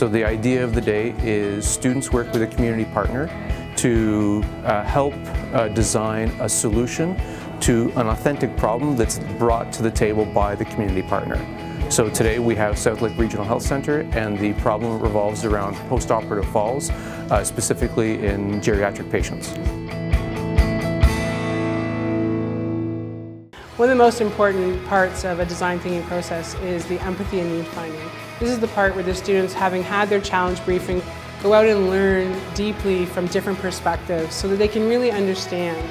So the idea of the day is students work with a community partner to help design a solution to an authentic problem that's brought to the table by the community partner. So today we have Southlake Regional Health Centre, and the problem revolves around post-operative falls, specifically in geriatric patients. One of the most important parts of a design thinking process is the empathy and need finding. This is the part where the students, having had their challenge briefing, go out and learn deeply from different perspectives so that they can really understand.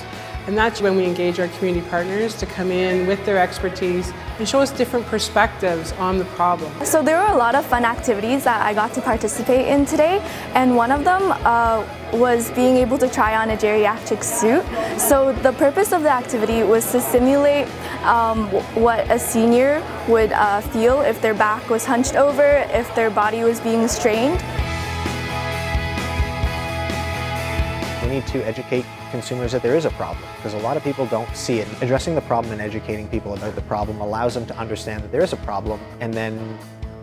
And that's when we engage our community partners to come in with their expertise and show us different perspectives on the problem. So there were a lot of fun activities that I got to participate in today, and one of them was being able to try on a geriatric suit. So the purpose of the activity was to simulate what a senior would feel if their back was hunched over, if their body was being strained. We need to educate consumers that there is a problem, because a lot of people don't see it. Addressing the problem and educating people about the problem allows them to understand that there is a problem and then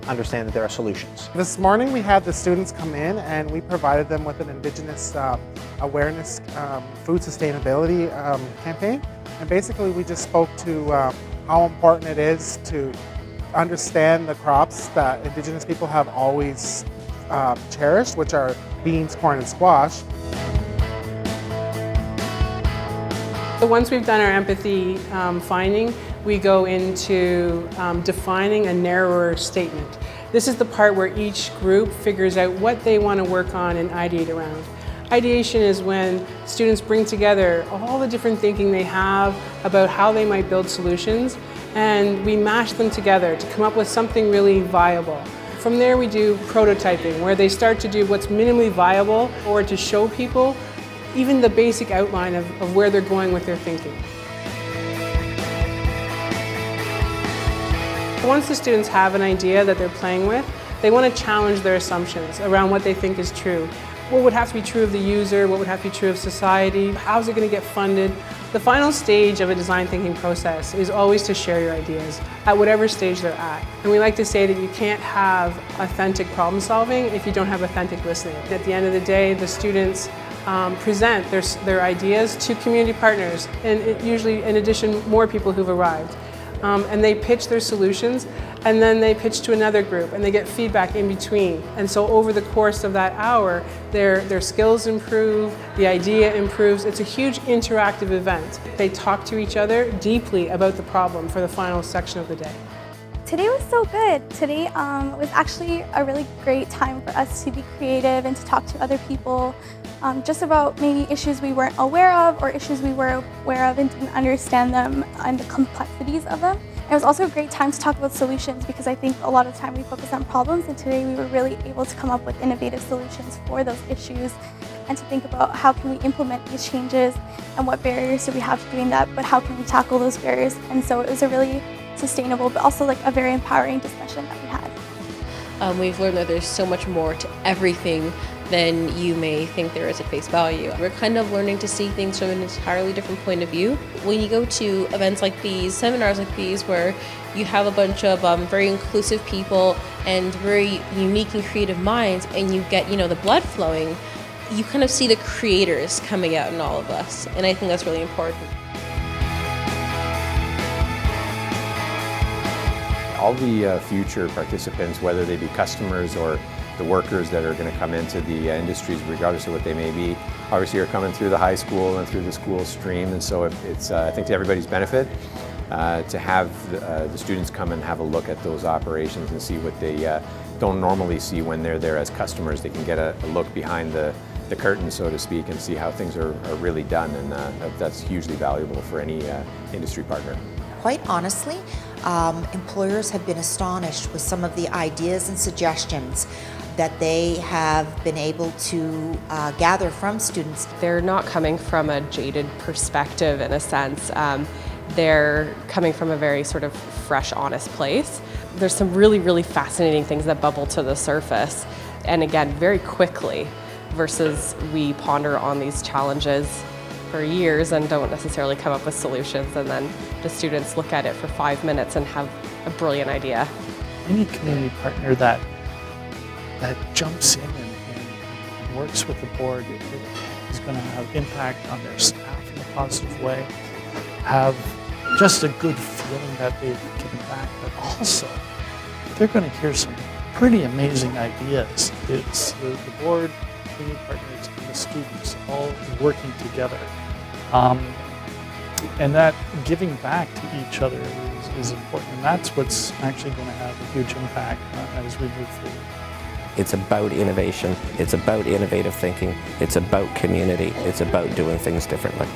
understand that there are solutions. This morning we had the students come in and we provided them with an Indigenous awareness food sustainability campaign. And basically we just spoke to how important it is to understand the crops that Indigenous people have always cherished, which are beans, corn, and squash. So once we've done our empathy finding, we go into defining a narrower statement. This is the part where each group figures out what they want to work on and ideate around. Ideation is when students bring together all the different thinking they have about how they might build solutions, and we mash them together to come up with something really viable. From there we do prototyping, where they start to do what's minimally viable, or to show people even the basic outline of where they're going with their thinking. Once the students have an idea that they're playing with, they want to challenge their assumptions around what they think is true. What would have to be true of the user? What would have to be true of society? How is it going to get funded? The final stage of a design thinking process is always to share your ideas at whatever stage they're at. And we like to say that you can't have authentic problem solving if you don't have authentic listening. At the end of the day, the students present their ideas to community partners, and usually in addition more people who've arrived. And they pitch their solutions, and then they pitch to another group, and they get feedback in between. And so over the course of that hour, their skills improve, the idea improves. It's a huge interactive event. They talk to each other deeply about the problem for the final section of the day. Today was so good. Today was actually a really great time for us to be creative and to talk to other people just about maybe issues we weren't aware of, or issues we were aware of and didn't understand them and the complexities of them. And it was also a great time to talk about solutions, because I think a lot of the time we focus on problems, and today we were really able to come up with innovative solutions for those issues, and to think about how can we implement these changes and what barriers do we have to doing that, but how can we tackle those barriers. And so it was a really sustainable but also like a very empowering discussion that we had. We've learned that there's so much more to everything than you may think there is at face value. We're kind of learning to see things from an entirely different point of view. When you go to events like these, seminars like these, where you have a bunch of very inclusive people and very unique and creative minds, and you get, the blood flowing, you kind of see the creators coming out in all of us, and I think that's really important. All the future participants, whether they be customers or the workers that are going to come into the industries, regardless of what they may be, obviously are coming through the high school and through the school stream, and so it's I think to everybody's benefit to have the students come and have a look at those operations and see what they don't normally see when they're there as customers. They can get a look behind the curtain, so to speak, and see how things are really done, and that's hugely valuable for any industry partner. Quite honestly, employers have been astonished with some of the ideas and suggestions that they have been able to gather from students. They're not coming from a jaded perspective in a sense. They're coming from a very sort of fresh, honest place. There's some really, really fascinating things that bubble to the surface, and again, very quickly, versus we ponder on these challenges for years and don't necessarily come up with solutions, and then the students look at it for 5 minutes and have a brilliant idea. Any community partner that that jumps in and works with the board is going to have impact on their staff in a positive way, have just a good feeling that they've given back, but also they're going to hear some pretty amazing ideas. It's the board, community partners, and the students all working together. And that giving back to each other is important, and that's what's actually going to have a huge impact as we move forward. It's about innovation, it's about innovative thinking, it's about community, it's about doing things differently.